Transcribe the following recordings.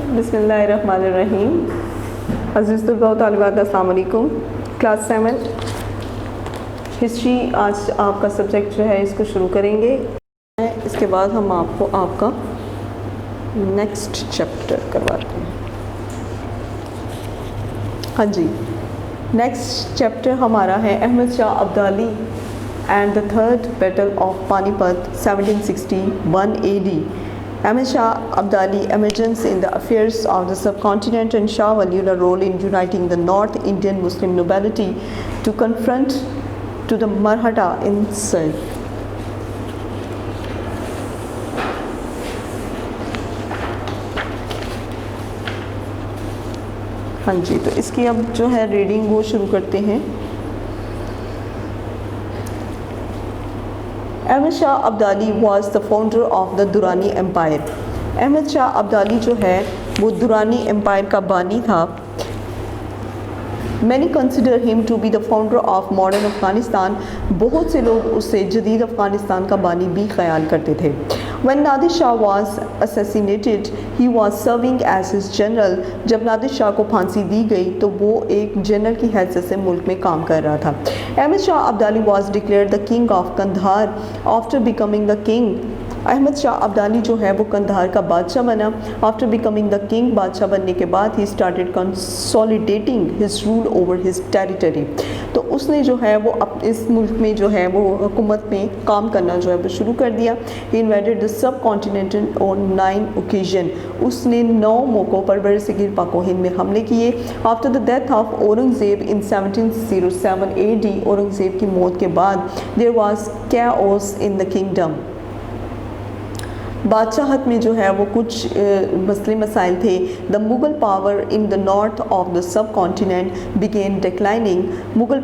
बिस्मिल्लाहिर्रहमानिर्रहीम। अज़ीज़ तलबा व तालिबात, अस्सलाम वालेकुम। क्लास 7 हिस्ट्री आज आपका सब्जेक्ट जो है इसको शुरू करेंगे। इसके बाद हम आपको आपका नेक्स्ट चैप्टर करवाते हैं। हाँ जी, नेक्स्ट चैप्टर हमारा है Ahmad Shah Abdali and the third battle of Panipat 1761 AD। Ahmad Shah Abdali emergence in the affairs of the subcontinent and Shah Waliullah role in uniting the North Indian Muslim nobility to confront to the Maratha insult. हाँ जी, तो इसकी अब जो है reading वो शुरू करते हैं। Ahmad Shah Abdali was the founder of the Durrani empire. Ahmad Shah Abdali जो है वो दुरानी एम्पायर का बानी था। Many consider him to be the founder of modern Afghanistan. बहुत से लोग उससे जदीद अफ़गानिस्तान का बानी भी ख्याल करते थे। When Nadir Shah was assassinated, he was serving as his general। जब नादिर शाह को फांसी दी गई तो वो एक जनरल की हैसियत से मुल्क में काम कर रहा था। Ahmad Shah Abdali was declared the king of Kandahar after becoming the king। Ahmad Shah Abdali जो है वो कंधार का बादशाह बना। आफ्टर बिकमिंग द किंग, बादशाह बनने के बाद he started consolidating his rule over his territory. तो उसने जो है वो इस मुल्क में जो है वो हुकूमत में काम करना जो है वो शुरू कर दिया। He invaded the subcontinental on 9 occasion. उसने 9 मौक़ों पर बरसगीर पाक व हिंद में हमले किए। After the death of Aurangzeb in 1707 AD, Aurangzeb की मौत के बाद there was chaos in the kingdom. बादशाहत में जो है वो कुछ मसले मसाइल थे। The Mughal power in the north of the subcontinent began declining. Mughal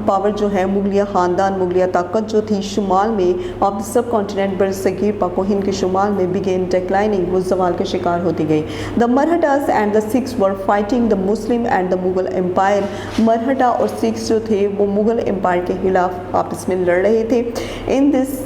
power जो है, मुगलिया ख़ानदान, मुगलिया ताकत जो थी शुमाल में ऑफ द सब कॉन्टिनेंट बरसगीर पाक व हिंद के शुमाल में बिगेन डिक्लाइनिंग, वो ज़वाल का शिकार होती गई। The Marathas and the Sikhs were fighting the Muslim and the Mughal empire. Maratha और सिख्स जो थे वो मुग़ल एम्पायर के खिलाफ आपस में लड़ रहे थे। In this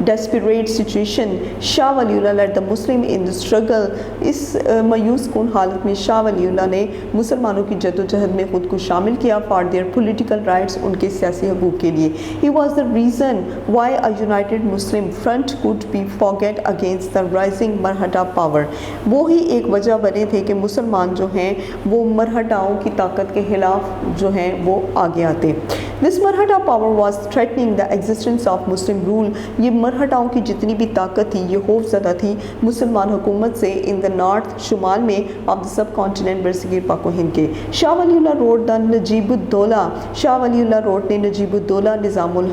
desperate situation, Shah Waliullah led the Muslim in the struggle। इस मायूस कुन हालत में शाह वलीउल्लाह ने मुसलमानों की जद्दोजहद में ख़ुद को शामिल किया for their political rights, उनके सियासी हकूक़ के लिए। He was the reason why a united Muslim front could be fought against the rising Maratha power। वो ही एक वजह बने थे कि मुसलमान जो हैं वो मरहटाओं की ताकत के ख़िलाफ़ जो हैं वो आगे आते। This Maratha power was threatening the existence of Muslim rule। ये मरहटाओं की जितनी भी ताकत थी ये खौफ ज़दा थी मुसलमान हुकूमत से इन द नॉर्थ, शुमाल में ऑफ द सब कॉन्टिनेंट बरसगीर पाक व हिंद के। Shah Waliullah road the Najibuddaula. Shah Waliullah road ने नजीबुद्दौला निज़ामुल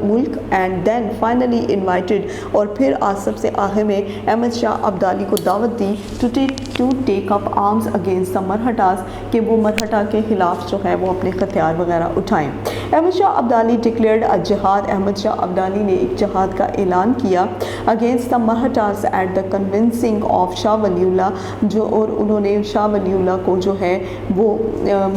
मुल्क एंड देन फाइनली इन्वाइटेड, और फिर आज सबसे आखिर में अहमद शाह अब्दाली को दावत दी to take up arms against the Marathas, कि वो मरहटा के ख़िलाफ़ जो है वो अपने हथियार वगैरह उठाएँ। अहमद शाह अब्दाली डिक्लेयर्ड अ जिहाद। अहमद शाह अब्दाली ने एक जिहाद का ऐलान किया against the Marathas at the convincing of Shah Waliullah, जो और उन्होंने शाह वलीउल्लाह को जो है वो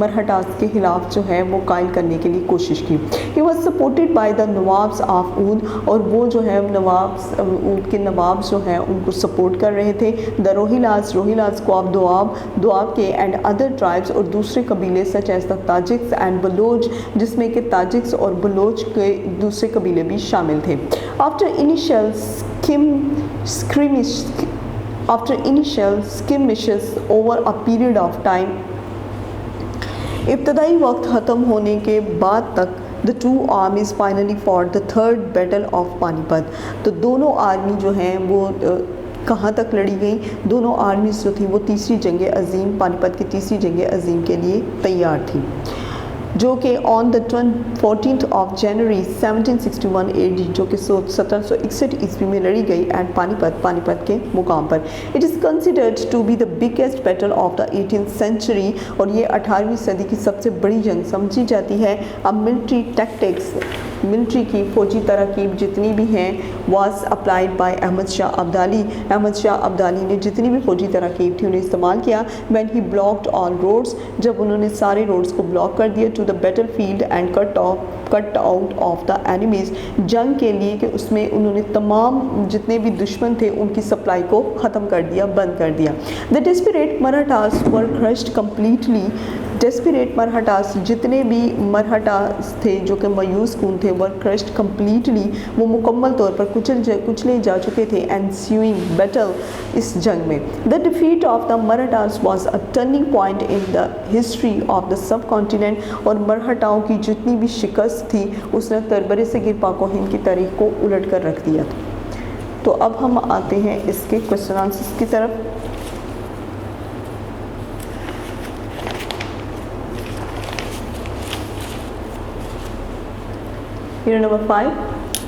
मराठास के ख़िलाफ़ जो है वो कायल करने के लिए कोशिश की। He was supported by the Nawabs of Oudh, और वो जो है नवाब्स ऊद के नवाब जो है उनको सपोर्ट कर रहे थे। द रोहिलास को आप दुआब के एंड अदर ट्राइब्स, और दूसरे कबीले such as the Tajiks and Baloch, जिसमें कि ताजिक्स और बलोच के दूसरे कबीले भी शामिल थे। After initial skirmishes over a period of time, इब्तदाई वक्त ख़त्म होने के बाद तक the two armies finally for the third battle of Panipat. तो दोनों आर्मी जो हैं वो कहाँ तक लड़ी गई? दोनों आर्मीज़ जो थी वो तीसरी जंग अज़ीम, पानीपत की तीसरी जंग अज़ीम के लिए तैयार थी, जो कि on the 14th of January 1761 AD, जो कि 1761 ईस्वी में लड़ी गई एट पानीपत के मुकाम पर। It is considered to be the biggest battle of the 18th century, और ये 18वीं सदी की सबसे बड़ी जंग समझी जाती है। अब मिलिट्री टैक्टिक्स, मिलिट्री की फ़ौजी तरकीब जितनी भी हैं was applied by Ahmad Shah Abdali. Ahmad Shah Abdali ने जितनी भी फ़ौजी तरकीब थी उन्हें इस्तेमाल किया। When he blocked all roads, जब उन्होंने सारे रोड्स को ब्लॉक कर दिया। To to the battle field and cut out of the enemies, जंग के लिए कि उसमें उन्होंने तमाम जितने भी दुश्मन थे उनकी सप्लाई को ख़त्म कर दिया, बंद कर दिया। The desperate Marathas were crushed completely, desperate Marathas जितने भी मराठास थे जो कि मायूस कून थे, वर क्रश्ड कम्प्लीटली, वो मुकम्मल तौर पर कुचले जा चुके थे। एंस्यूइंग बैटल, इस जंग में, the defeat of the Marathas was a turning point in the history of the सब कॉन्टिनेंट, और मराठाओं की जितनी भी शिकस्त थी उसने तरबरे से गिर पाको हिंद की तारीख को उलट कर रख दिया था। तो अब हम आते हैं इसके क्वेश्चन आंसर्स की तरफ। Here number 5,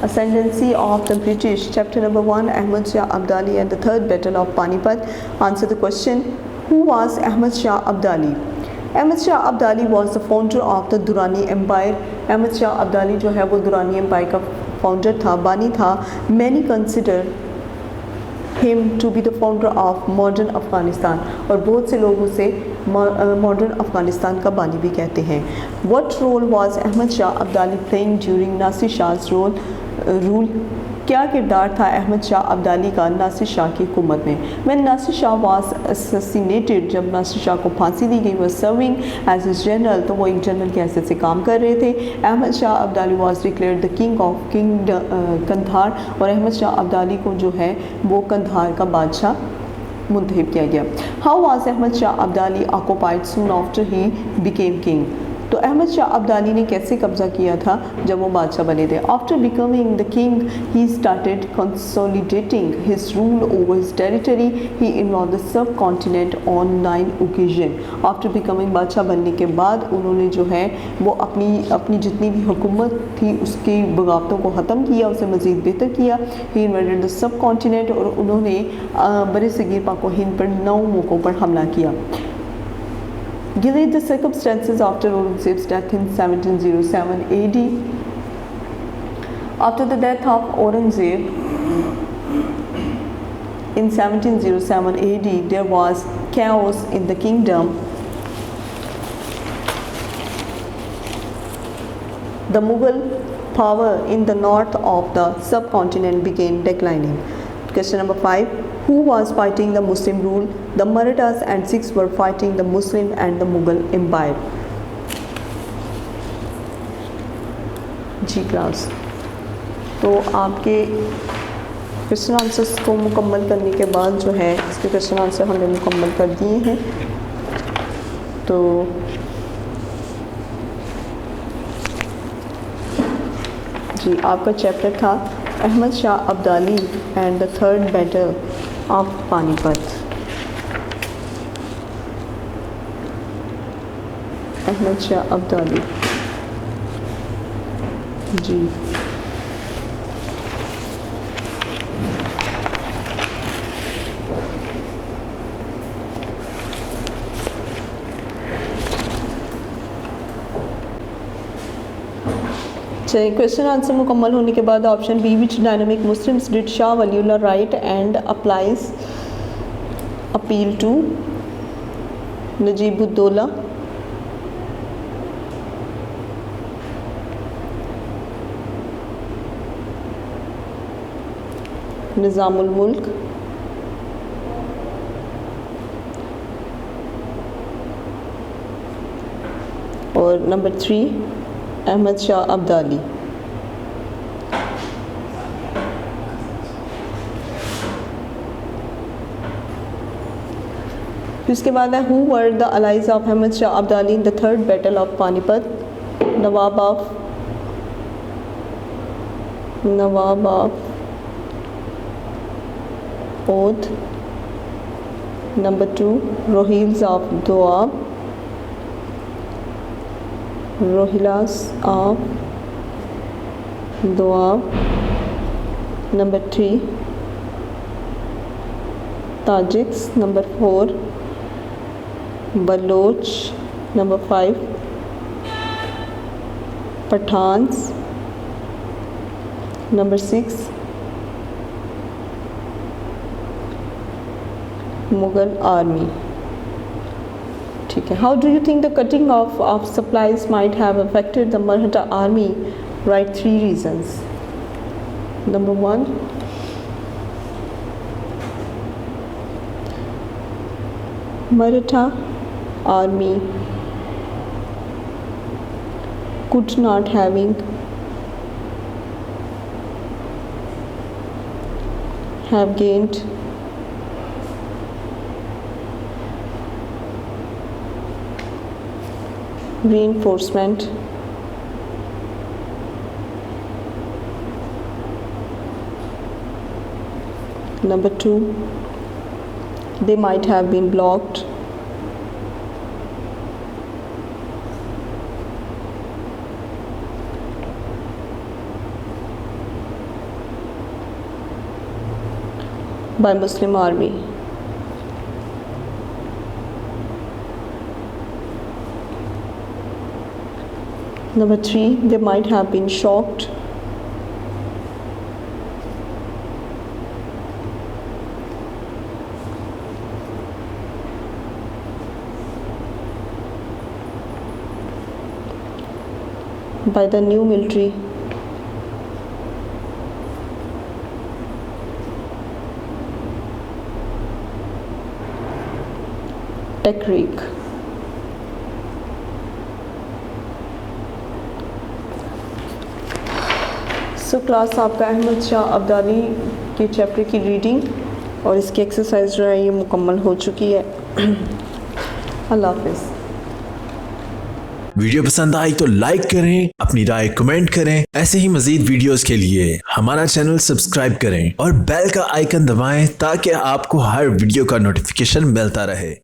Ascendancy of the British, chapter number 1, Ahmad Shah Abdali and the Third Battle of Panipat. Answer the question, who was Ahmad Shah Abdali? Ahmad Shah Abdali was the founder of the Durrani Empire. Ahmad Shah Abdali जो है वो Durrani empire का founder था, बानी था। Many consider him to be the founder of modern Afghanistan, और बहुत से लोग उसे मॉडर्न अफ़गानिस्तान का बानी भी कहते हैं। What role was Ahmad Shah Abdali playing during Nasir शाह's rule? क्या किरदार था अहमद शाह अब्दाली का नासिर शाह की हुकूमत में? When Nasir Shah was assassinated, जब नासिर शाह को फांसी दी गई, was serving as his general, तो वो एक जनरल के हैसियत से काम कर रहे थे। Ahmad Shah Abdali was declared the king of Kandahar, और अहमद शाह अब्दाली को जो है वो कंधार का बादशाह मुंतखब किया गया। How was Ahmad Shah Abdali occupied soon after he became king? तो अहमद शाह अब्दाली ने कैसे कब्ज़ा किया था जब वो बादशाह बने थे? After becoming the king he started consolidating his rule over his territory, he involve the sub continent on 9 occasion. After becoming, बादशाह बनने के बाद उन्होंने जो है वो अपनी जितनी भी हुकूमत थी उसकी बगावतों को ख़त्म किया, उसे मज़ीद बेहतर किया। ही इन्वेडेड द सब कॉन्टिनेंट, और उन्होंने बरे सगीर पाक व हिंद पर 9 मौक़ों पर हमला किया। Give the circumstances after Aurangzeb's death in 1707 AD. After the death of Aurangzeb in 1707 AD, there was chaos in the kingdom. The Mughal power in the north of the subcontinent began declining. Question number 5. Who was fighting the Muslim rule? The Marathas and Sikhs were fighting the Muslim and the Mughal Empire. जी class, तो आपके question answers को मुकम्मल करने के बाद जो है इसके क्वेश्चन आंसर हमने मुकम्मल कर दिए हैं। तो जी आपका चैप्टर था Ahmad Shah Abdali and the third battle of Panipat. Ahmad Shah Abdali ji. चलिए, क्वेश्चन आंसर मुकम्मल होने के बाद option B, which dynamic Muslims did Shah Waliullah write and applies appeal to? Najibuddaula, Nizamul Mulk, और नंबर 3 अहमद शाह अब्दाली। इसके बाद है who were the allies of Ahmad Shah Abdali in the third battle of Panipat? Nawab of Oudh, number 2 Rohillas of Doab, Rohillas of Doab, number 3 Tajiks, number 4 Baloch, number 5 Pathans, number 6 Mughal army. ठीक है. How do you think the cutting off of supplies might have affected the Maratha army? Write 3 reasons. Number 1, Maratha army could not have gained reinforcement Number 2, they might have been blocked by Muslim army. Number 3, they might have been shocked by the new military technique. So class आपका अहमद शाह अब्दाली के chapter की reading और इसकी exercise जो है ये मुकम्मल हो चुकी है. अल्लाह हाफिज़. वीडियो पसंद आई तो लाइक करें, अपनी राय कमेंट करें. ऐसे ही मजीद वीडियोस के लिए हमारा चैनल सब्सक्राइब करें और बेल का आइकन दबाएं ताकि आपको हर वीडियो का नोटिफिकेशन मिलता रहे.